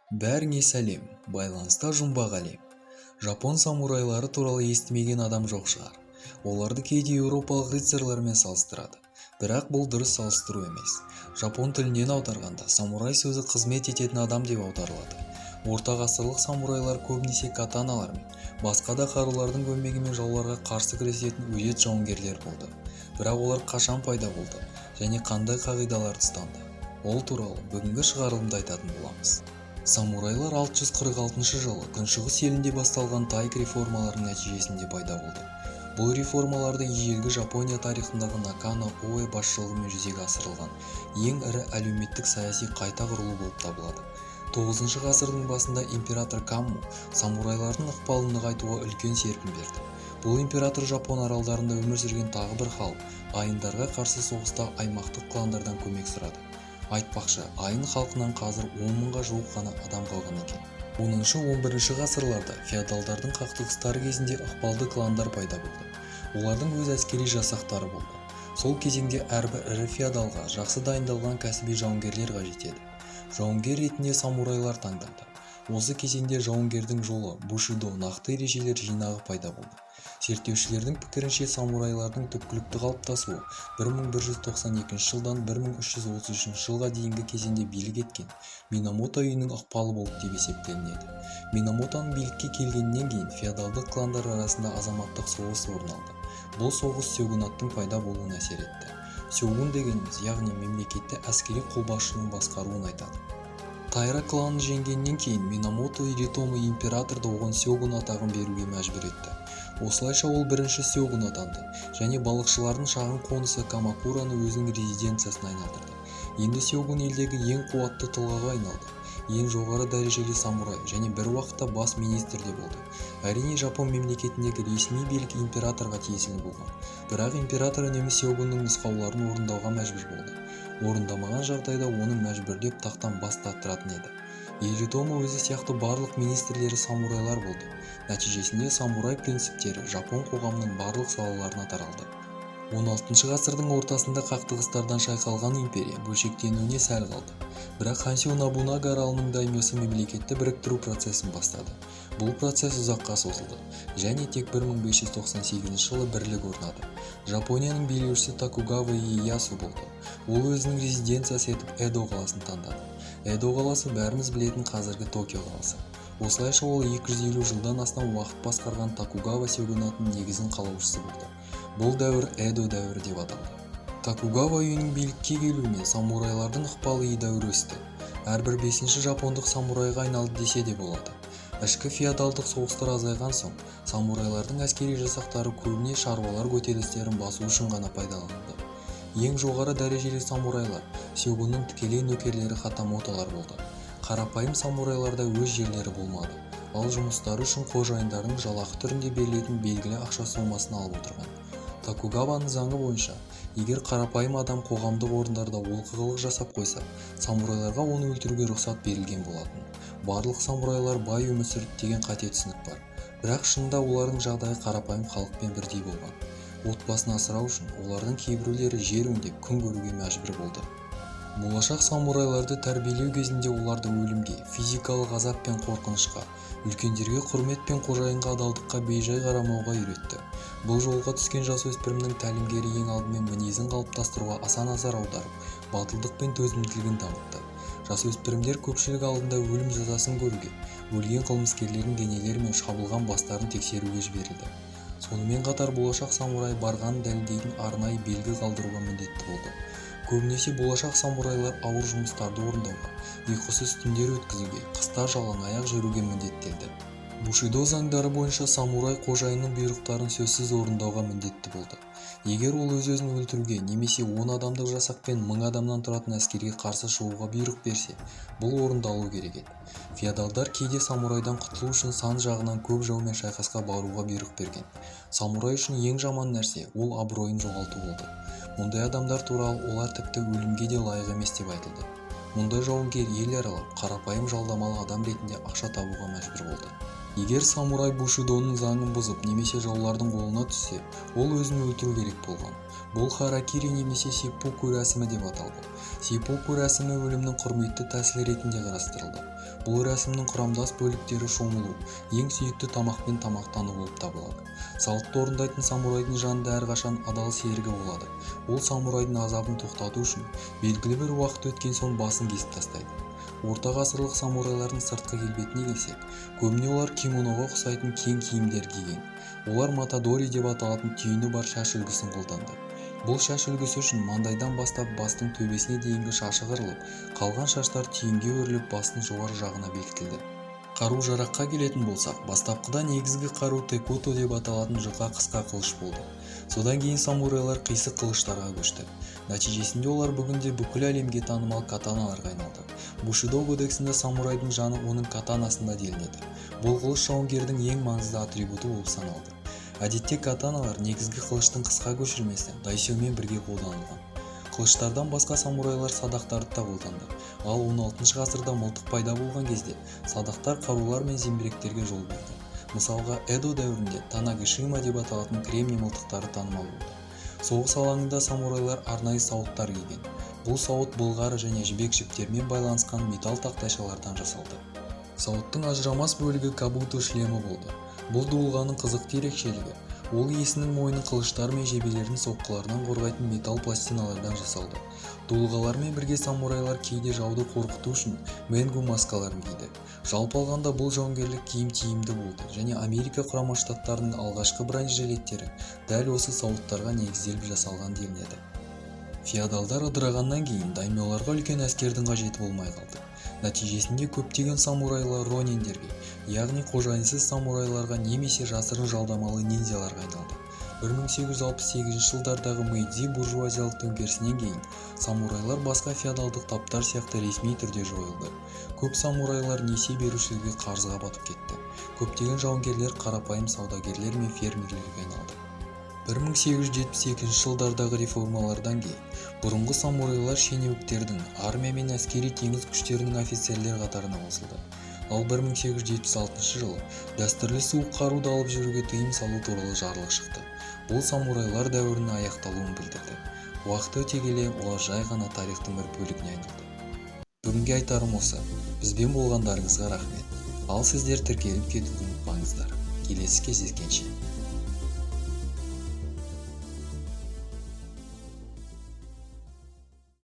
Бәріңе сәлем, байланыста жұмбақ әлем. Жапон самурайлары туралы естімеген адам жоқ шығар. Оларды кейде еуропалық рыцарьлармен салыстырады. Бірақ бұл дұрыс салыстыру емес. Жапон тілінен аударғанда самурай сөзі қызмет ететін адам деп аударылады. Орта ғасырлық самурайлар көбінесе катаналар мен басқа да қарулардың көмегімен жауларға қарсы күресетін өжет жауынгерлер болды. Бірақ олар қашан пайда болды және қандай қағидаларды ұстанды? Ол туралы бүгінгі шығарылымда айтатын боламыз. Самурайлар 646 жылы күншығыс елінде басталған тайк реформаларының нәтижесінде пайда болды. Бұл реформаларды ежелгі Жапония тарихындағы Накано Ое басшылығымен жүзеге асырылған ең ірі әлеуметтік-саяси қайта құрылу болып табылады. 9 ғасырдың басында император Камму самурайлардың ықпалын нығайтуға үлкен серпін берді. Бұл император Жапон аралдарында өмір сүрген тағы бір халық, айындарға қарсы соғыста аймақтық кландардан көмек сұрады. Айтпақшы, айын халқынан қазір 10 мыңға жуық қана адам қалған екен. 10-11 ғасырларда феодалдардың қақтығыстары кезінде ықпалды кландар пайда болды. Олардың өз әскери жасақтары болды. Сол кезеңде әрбір ірі феодалға жақсы дайындалған кәсіби жауынгерлер қажет еді. Жауынгер ретінде самурайлар таңдалды. Осы кезеңде жауынгердің жолы бушидо нақты ережелер жинағы пайда болды. Зерттеушілердің пікірінше самурайлардың түпкілікті қалыптасуы 1192 жылдан 1333 жылға дейінгі кезеңде билік еткен Минамото үйінің ықпалы болды деп есептелінеді. Минамотоның билікке келгеннен кейін феодалдық кландар арасында азаматтық соғыс орын алды. Бұл соғыс сёгунаттың пайда болуына әсер етті. Сёгун дегеніміз, яғни мемлекетті әскери қолбасшының басқаруын айтады. Тайра кланын жеңгеннен кейін Минамото Иритомо императорды оған сёгун атағын беруге мәжбүр етті. Осылайша ол бірінші сёгун атанды және балықшылардың шағын қонысы Камакураны өзінің резиденциясына айналдырды. Енді сёгун елдегі ең қуатты тұлғаға айналды. Ең жоғары дәрежелі самурай және бір уақытта бас министр де болды. Әрине, Жапон мемлекетіндегі ресми билік императорға тиесілі болған. Бірақ император үнемі сёгунның нұсқауларын орындауға мәжбүр болды. Орындамаған жағдайда оны мәжбүрлеп тақтан бас тартыратын еді. Иритомо өзі сияқты барлық министрлері самурайлар болды. Нәтижесінде самурай принциптері Жапон қоғамының барлық салаларына таралды. 16 ғасырдың ортасында қақтығыстардан шайқалған империя бөлшектенуіне сәл қалды. Бірақ Хансю Нобунага аралының даймёсы мемлекетті біріктіру процесін бастады. Бұл процесс ұзаққа созылды және тек 1598 жылы бірлік орнады. Жапонияның билеушісі Токугава Иэясу болды. Ол өзінің резиденциясы етіп Эдо қаласын таңдады. Эдо қаласы бәріміз білетін қазіргі Токио қаласы. Осылайша ол 250 жылдан астам уақыт басқарған Токугава сёгунатының негізін қалаушысы болды. Бұл дәуір Эдо дәуірі деп аталды. Токугава үйінің билікке келуімен самурайлардың ықпалы едәуір өсті. Әрбір 5-ші жапондық самурайға айналды десе де болады. Ішкі феодалдық соғыстар азайған соң, самурайлардың әскери жасақтары көбіне шаруалар көтерілістерін басу үшін ғана пайдаланылды. Ең жоғары дәрежелі самурайлар сёгунның тікелей нөкерлері хатамотолар болды. Қарапайым самурайларда өз жерлері болмады. Ал жұмыстары үшін қожайындардың жалақы түрінде берілетін белгілі ақша сомасын алып отырған. Токугаваның заңы бойынша, егер қарапайым адам қоғамдық орындарда олқылық жасап қойса, самурайларға оны өлтіруге рұқсат берілген болатын. Барлық самурайлар бай өмір сүрді деген қате түсінік бар. Бірақ шынында олардың жағдайы қарапайым халықпен бірдей болған. Отбасын асырау үшін олардың кейбіреулері жер өңдеп күн көруге мәжбүр болды. Болашақ самурайларды тәрбиелеу кезінде оларды өлімге, физикалық азап пен қорқынышқа, үлкендерге құрмет пен қожайынға адалдыққа бейжай қарамауға үйретті. Бұл жолға түскен жасөспірімнің тәлімгері ең алдымен мінезін қалыптастыруға аса назар аударып, батылдық пен төзімділігін дамытты. Жасөспірімдер көпшілік алдында өлім жазасын көруге, өлген қылмыскерлердің денелері мен шабылған бастарын тексеруге жіберілді. Сонымен қатар болашақ самурай барғанын дәлелдейтін арнайы белгі қалдыруға міндетті болды. Көбінесе болашақ самурайлар ауыр жұмыстарды орындауға, ұйқысыз түндер өткізуге, қыста жалаң аяқ жүруге міндеттелді. Бушидо заңдары бойынша самурай қожайынның бұйрықтарын сөзсіз орындауға міндетті болды. Егер ол өз-өзін өлтіруге немесе 10 адамдық жасақпен 1000 адамнан тұратын әскерге қарсы шығуға бұйрық берсе, бұл орындалу керек еді. Феодалдар кейде самурайдан құтылу үшін сан жағынан көп жаумен шайқасқа баруға бұйрық берген. Самурай үшін ең жаман нәрсе ол абыройын жоғалту болды. Мұндай адамдар туралы олар тіпті өлімге де лайық емес деп айтылды. Мұндай жауынгер ел аралап, қарапайым жалдамалы адам ретінде ақша табуға мәжбүр болды. Егер самурай бушидоның заңын бұзып немесе жаулардың қолына түссе, ол өзін өлтіру керек болған. Бұл харакири немесе сиппуку рәсімі деп аталды. Сиппуку рәсімі өлімнің құрметті тәсілі ретінде қарастырылды. Бұл рәсімнің құрамдас бөліктері шомылу, ең сүйікті тамақпен тамақтану болып табылады. Салтты орындайтын самурайдың жанында әрқашан адал серігі болады. Ол самурайдың азабын тоқтату үшін белгілі бір уақыт өткен соң басын кесіп тастайды. Орта ғасырлық самурайлардың сыртқы келбетіне келсек, көбіне олар кимоноға ұқсайтын кең киімдер киген. Олар матадори деп аталатын түйіні бар шаш үлгісін қолданды. Бұл шаш үлгісі үшін маңдайдан бастап бастың төбесіне дейінгі шашы қырылып, қалған шаштар түйінге өріліп бастың жоғары жағына бекітілді. Қару-жараққа келетін болсақ, бастапқыда негізгі қару текото деп аталатын жұқа қысқа қылыш болды. Содан кейін самурайлар қисық қылыштарға көшті. Нәтижесінде олар бүгінде бүкіл әлемге танымал катаналарға айналды. Бушидо кодексінде самурайдың жаны оның катанасында делінеді. Бұл қылыш жауынгердің ең маңызды атрибуты болып саналды. Әдетте катаналар негізгі қылыштың қысқа көшірмесі дайсёмен бірге қолданылған. Қылыштардан басқа самурайлар садақтарды да қолданды. Ал 16 ғасырда мылтық пайда болған кезде садақтар қарулар мен зеңбіректерге жол берді. Мысалға, Эдо дәуірінде танагишима деп аталатын кремний мылтықтары танымал болды. Соғыс алаңында самурайлар арнайы сауыттар киген. Бұл сауыт былғары және жібек жіптермен байланысқан металл тақтайшалардан жасалды. Сауыттың ажырамас бөлігі кабуто шлемі болды. Бұл дулығаның қызықты ерекшелігі. Ол иесінің мойнын қылыштар мен жебелердің соққыларынан қорғайтын металл пластиналардан жасалды. Дулығалармен бірге самурайлар кейде жауды қорқыту үшін менгу маскаларын киді. Жалпы алғанда бұл жауынгерлік киім тиімді болды және Америка құрама штаттарының алғашқы бронежилеттері дәл осы сауыттарға негізделіп жасалған делінеді. Феодалдар ыдырағаннан кейін даймёларға үлкен әскердің қажеті болмай қалды. Нәтижесінде көптеген самурайлар рониндерге, яғни қожайынсыз самурайларға немесе жасырын жалдамалы ниндзяларға айналды. 1868 жылдардағы Мэйдзи буржуазиялық төңкерісінен кейін самурайлар басқа феодалдық таптар сияқты ресми түрде жойылды. Көп самурайлар несие берушілерге қарызға батып кетті. Көптеген жауынгерлер қарапайым саудагерлер мен фермерлерге айналды. 1872 жылдардағы реформалардан кейін бұрынғы самурайлар шенеуніктердің, армия мен әскери теңіз күштерінің офицерлер қатарына қосылды. Ал 1876 жылы дәстүрлі суық қаруды алып жүруге тыйым салу туралы жарлық шықты. Бұл самурайлар дәуірінің аяқталуын білдірді. Уақыт өте келе олар жай ғана тарихтың бір бөлігіне айналды. Бүгінге айтарым осы. Бізбен болғандарыңызға рахмет. Ал сіздер тіркеліп кетуді ұмытпаңыздар. Келесі кездескенше.